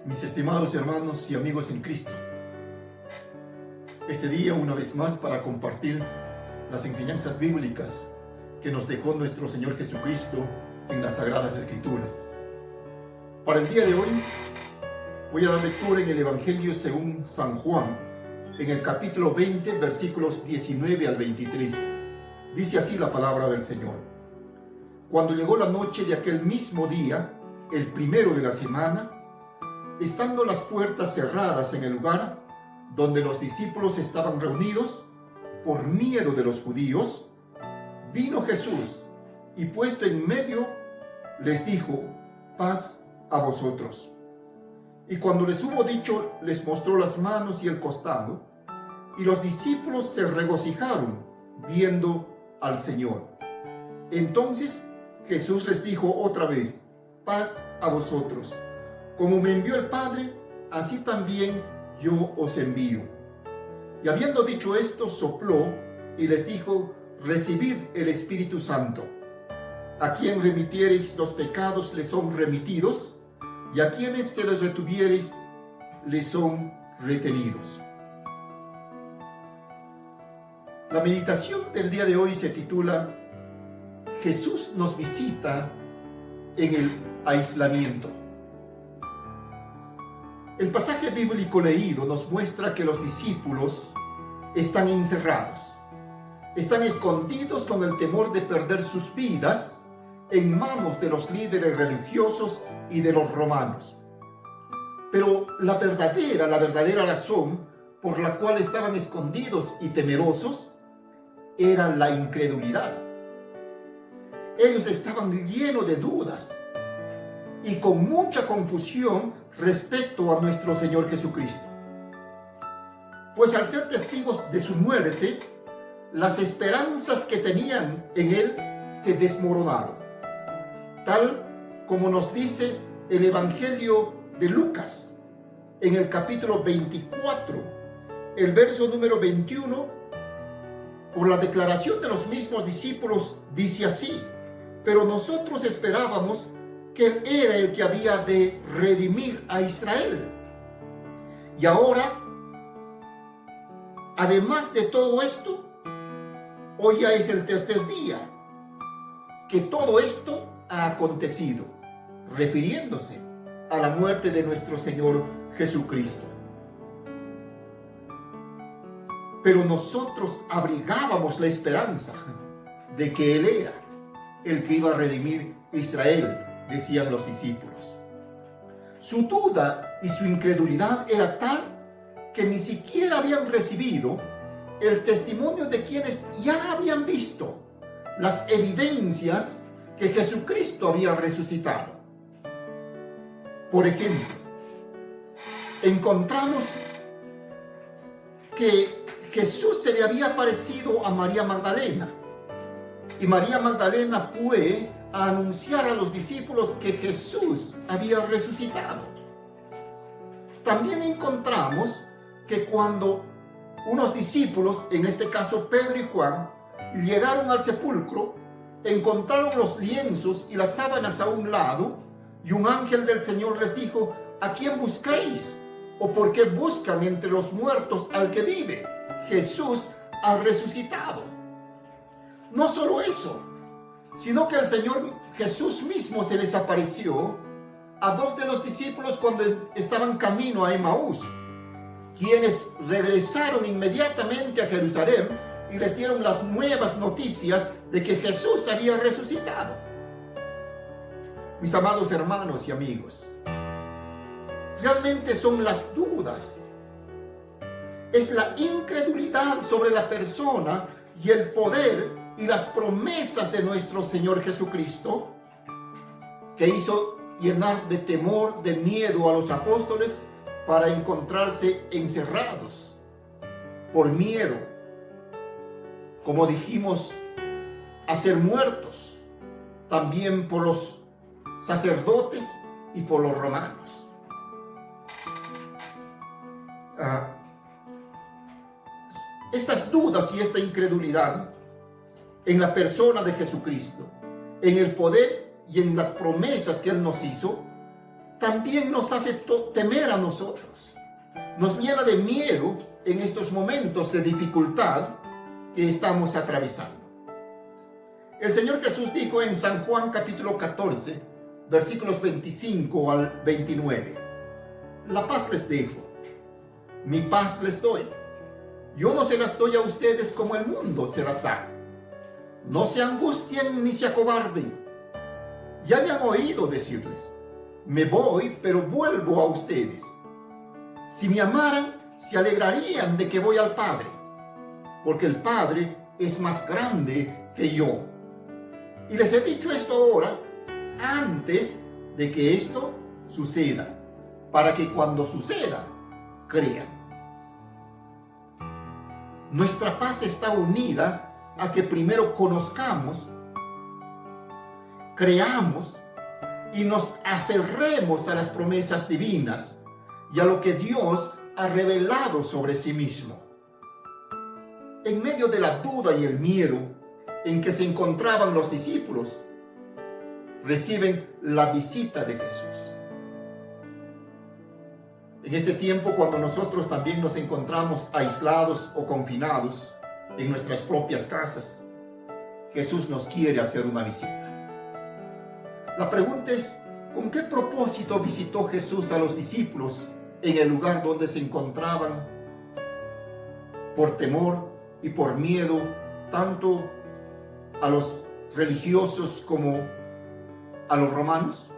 Mis estimados hermanos y amigos en Cristo, este día una vez más para compartir las enseñanzas bíblicas que nos dejó nuestro Señor Jesucristo en las Sagradas Escrituras. Para el día de hoy voy a dar lectura en el Evangelio según San Juan, en el capítulo 20, versículos 19 al 23. Dice así la palabra del Señor. Cuando llegó la noche de aquel mismo día, el primero de la semana, estando las puertas cerradas en el lugar donde los discípulos estaban reunidos, por miedo de los judíos, vino Jesús y puesto en medio, les dijo: paz a vosotros. Y cuando les hubo dicho, les mostró las manos y el costado, y los discípulos se regocijaron viendo al Señor. Entonces Jesús les dijo otra vez: paz a vosotros. Como me envió el Padre, así también yo os envío. Y habiendo dicho esto, sopló y les dijo: recibid el Espíritu Santo. A quien remitiereis los pecados les son remitidos, y a quienes se les retuviereis les son retenidos. La meditación del día de hoy se titula: Jesús nos visita en el aislamiento. El pasaje bíblico leído nos muestra que los discípulos están encerrados, están escondidos con el temor de perder sus vidas en manos de los líderes religiosos y de los romanos. Pero la verdadera razón por la cual estaban escondidos y temerosos era la incredulidad. Ellos estaban llenos de dudas y con mucha confusión respecto a nuestro Señor Jesucristo. Pues al ser testigos de su muerte, las esperanzas que tenían en Él se desmoronaron. Tal como nos dice el Evangelio de Lucas, en el capítulo 24, el verso número 21, por la declaración de los mismos discípulos, dice así: pero nosotros esperábamos que Él era el que había de redimir a Israel. Y ahora, además de todo esto, hoy ya es el tercer día que todo esto ha acontecido, refiriéndose a la muerte de nuestro Señor Jesucristo. Pero nosotros abrigábamos la esperanza de que Él era el que iba a redimir a Israel, decían los discípulos. Su duda y su incredulidad era tal que ni siquiera habían recibido el testimonio de quienes ya habían visto las evidencias que Jesucristo había resucitado. Por ejemplo, encontramos que Jesús se le había aparecido a María Magdalena, y María Magdalena fue a anunciar a los discípulos que Jesús había resucitado. También encontramos que cuando unos discípulos, en este caso Pedro y Juan, llegaron al sepulcro, encontraron los lienzos y las sábanas a un lado, y un ángel del Señor les dijo: ¿a quién buscáis? ¿O por qué buscan entre los muertos al que vive? Jesús ha resucitado. No solo eso, sino que el Señor Jesús mismo se les apareció a dos de los discípulos cuando estaban camino a Emaús, quienes regresaron inmediatamente a Jerusalén y les dieron las nuevas noticias de que Jesús había resucitado. Mis amados hermanos y amigos, realmente son las dudas, es la incredulidad sobre la persona y el poder y las promesas de nuestro Señor Jesucristo que hizo llenar de temor, de miedo a los apóstoles para encontrarse encerrados por miedo, como dijimos, a ser muertos, también por los sacerdotes y por los romanos. Estas dudas y esta incredulidad en la persona de Jesucristo, en el poder y en las promesas que Él nos hizo, también nos hace temer a nosotros. Nos llena de miedo en estos momentos de dificultad que estamos atravesando. El Señor Jesús dijo en San Juan capítulo 14, versículos 25 al 29, la paz les dejo, mi paz les doy. Yo no se las doy a ustedes como el mundo se las da. No se angustien ni se acobarden. Ya me han oído decirles, me voy, pero vuelvo a ustedes. Si me amaran, se alegrarían de que voy al Padre, porque el Padre es más grande que yo. Y les he dicho esto ahora, antes de que esto suceda, para que cuando suceda, crean. Nuestra paz está unida a que primero conozcamos, creamos y nos aferremos a las promesas divinas y a lo que Dios ha revelado sobre sí mismo. En medio de la duda y el miedo en que se encontraban los discípulos, reciben la visita de Jesús. En este tiempo, cuando nosotros también nos encontramos aislados o confinados en nuestras propias casas, Jesús nos quiere hacer una visita. La pregunta es, ¿con qué propósito visitó Jesús a los discípulos en el lugar donde se encontraban por temor y por miedo, tanto a los religiosos como a los romanos?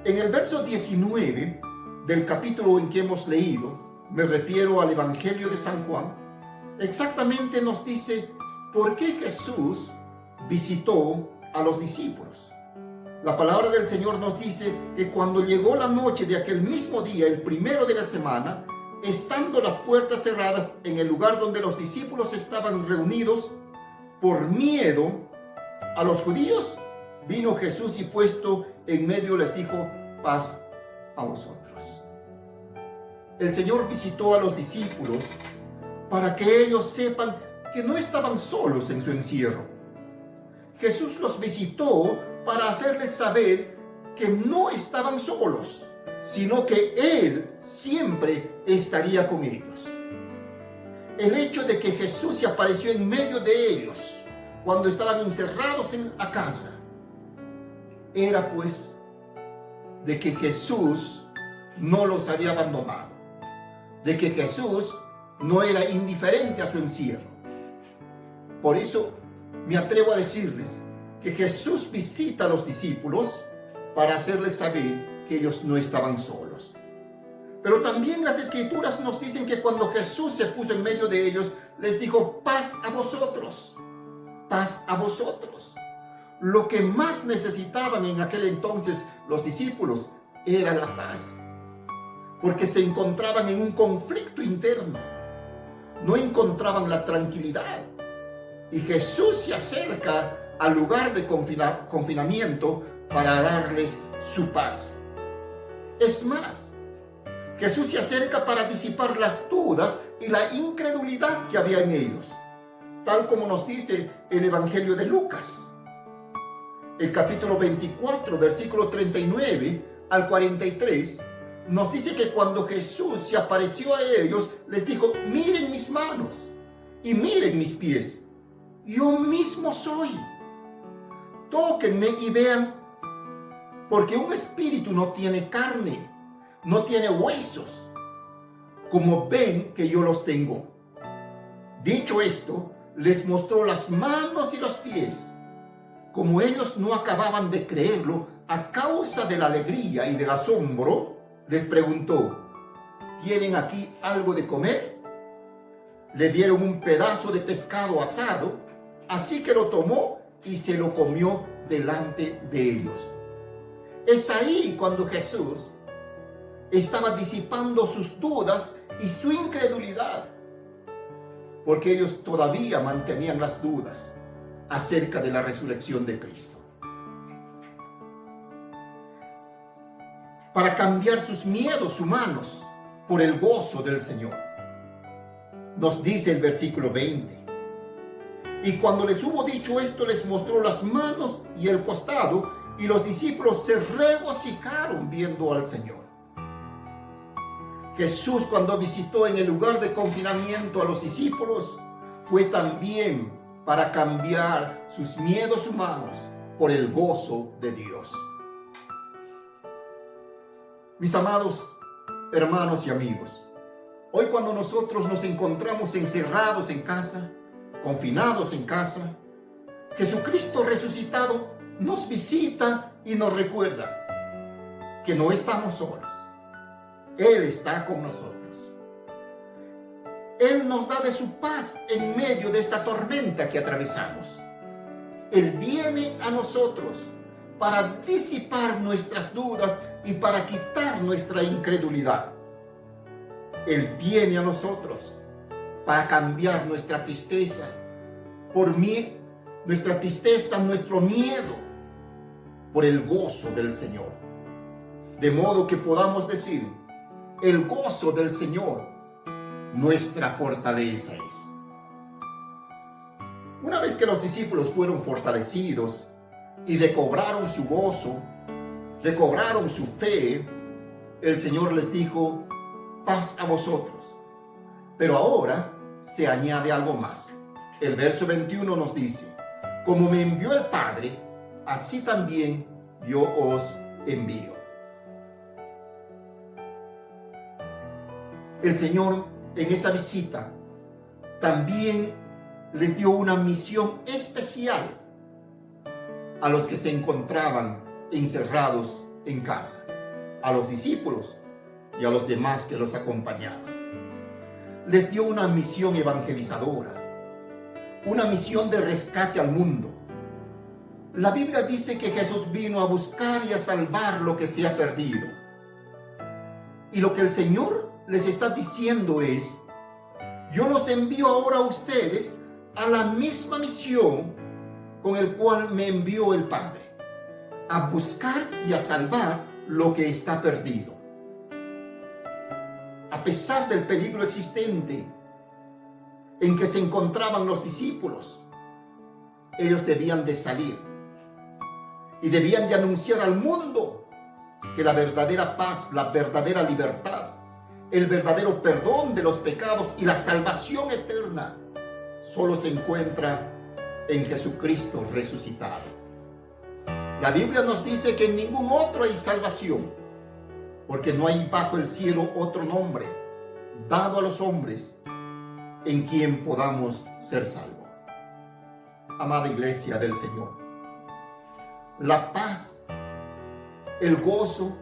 En el verso 19 del capítulo en que hemos leído, me refiero al Evangelio de San Juan, exactamente nos dice por qué Jesús visitó a los discípulos. La palabra del Señor nos dice que cuando llegó la noche de aquel mismo día, el primero de la semana, estando las puertas cerradas en el lugar donde los discípulos estaban reunidos, por miedo a los judíos, vino Jesús y puesto en medio les dijo, paz a vosotros. El Señor visitó a los discípulos para que ellos sepan que no estaban solos en su encierro. Jesús los visitó para hacerles saber que no estaban solos, sino que Él siempre estaría con ellos. El hecho de que Jesús se apareció en medio de ellos cuando estaban encerrados en la casa era pues de que Jesús no los había abandonado, de que Jesús no era indiferente a su encierro. Por eso me atrevo a decirles que Jesús visita a los discípulos para hacerles saber que ellos no estaban solos. Pero también las Escrituras nos dicen que cuando Jesús se puso en medio de ellos, les dijo, paz a vosotros, paz a vosotros. Lo que más necesitaban en aquel entonces los discípulos era la paz, porque se encontraban en un conflicto interno, no encontraban la tranquilidad. Y Jesús se acerca al lugar de confinamiento para darles su paz. Es más, Jesús se acerca para disipar las dudas y la incredulidad que había en ellos, tal como nos dice el Evangelio de Lucas. El capítulo 24, versículo 39 al 43, nos dice que cuando Jesús se apareció a ellos, les dijo, miren mis manos y miren mis pies, yo mismo soy. Tóquenme y vean, porque un espíritu no tiene carne, no tiene huesos, como ven que yo los tengo. Dicho esto, les mostró las manos y los pies. Como ellos no acababan de creerlo a causa de la alegría y del asombro, les preguntó, ¿tienen aquí algo de comer? Le dieron un pedazo de pescado asado, así que lo tomó y se lo comió delante de ellos. Es ahí cuando Jesús estaba disipando sus dudas y su incredulidad, porque ellos todavía mantenían las dudas acerca de la resurrección de Cristo. Para cambiar sus miedos humanos por el gozo del Señor. Nos dice el versículo 20. Y cuando les hubo dicho esto, les mostró las manos y el costado, y los discípulos se regocijaron viendo al Señor. Jesús, cuando visitó en el lugar de confinamiento a los discípulos, fue también para cambiar sus miedos humanos por el gozo de Dios. Mis amados hermanos y amigos, hoy cuando nosotros nos encontramos encerrados en casa, confinados en casa, Jesucristo resucitado nos visita y nos recuerda que no estamos solos. Él está con nosotros. Él nos da de su paz en medio de esta tormenta que atravesamos. Él viene a nosotros para disipar nuestras dudas y para quitar nuestra incredulidad. Él viene a nosotros para cambiar nuestra tristeza nuestro miedo, por el gozo del Señor. De modo que podamos decir, el gozo del Señor, nuestra fortaleza es. Una vez que los discípulos fueron fortalecidos y recobraron su gozo, recobraron su fe, el Señor les dijo, paz a vosotros. Pero ahora se añade algo más. El verso 21 nos dice, como me envió el Padre, así también yo os envío. El Señor en esa visita también les dio una misión especial a los que se encontraban encerrados en casa, a los discípulos y a los demás que los acompañaban. Les dio una misión evangelizadora, una misión de rescate al mundo. La Biblia dice que Jesús vino a buscar y a salvar lo que se ha perdido. Y lo que el Señor les está diciendo es, yo los envío ahora a ustedes a la misma misión con el cual me envió el Padre, a buscar y a salvar lo que está perdido. A pesar del peligro existente en que se encontraban los discípulos, ellos debían de salir y debían de anunciar al mundo que la verdadera paz, la verdadera libertad, el verdadero perdón de los pecados y la salvación eterna solo se encuentra en Jesucristo resucitado. La Biblia nos dice que en ningún otro hay salvación, porque no hay bajo el cielo otro nombre dado a los hombres en quien podamos ser salvos. Amada iglesia del Señor, la paz, el gozo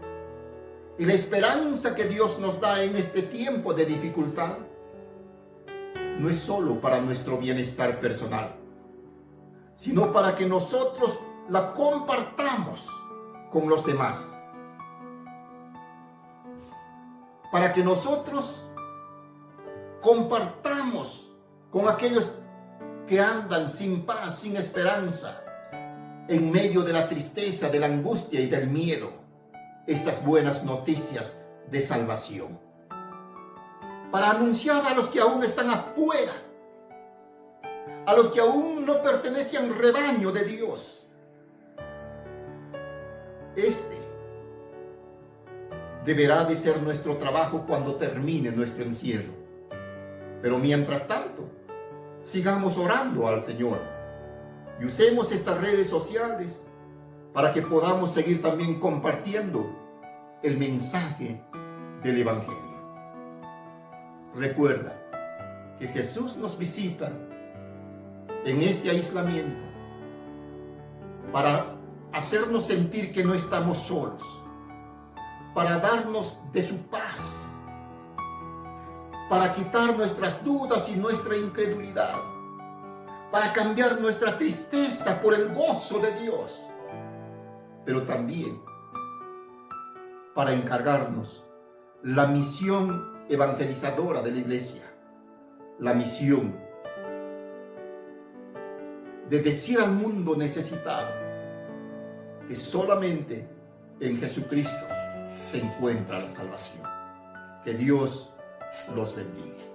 y la esperanza que Dios nos da en este tiempo de dificultad no es solo para nuestro bienestar personal, sino para que nosotros la compartamos con los demás, para que nosotros compartamos con aquellos que andan sin paz, sin esperanza, en medio de la tristeza, de la angustia y del miedo, estas buenas noticias de salvación. Para anunciar a los que aún están afuera, a los que aún no pertenecen al rebaño de Dios. Este deberá de ser nuestro trabajo cuando termine nuestro encierro. Pero mientras tanto, sigamos orando al Señor y usemos estas redes sociales para que podamos seguir también compartiendo el mensaje del Evangelio. Recuerda que Jesús nos visita en este aislamiento para hacernos sentir que no estamos solos, para darnos de su paz, para quitar nuestras dudas y nuestra incredulidad, para cambiar nuestra tristeza por el gozo de Dios, pero también para encargarnos la misión evangelizadora de la iglesia, la misión de decir al mundo necesitado que solamente en Jesucristo se encuentra la salvación. Que Dios los bendiga.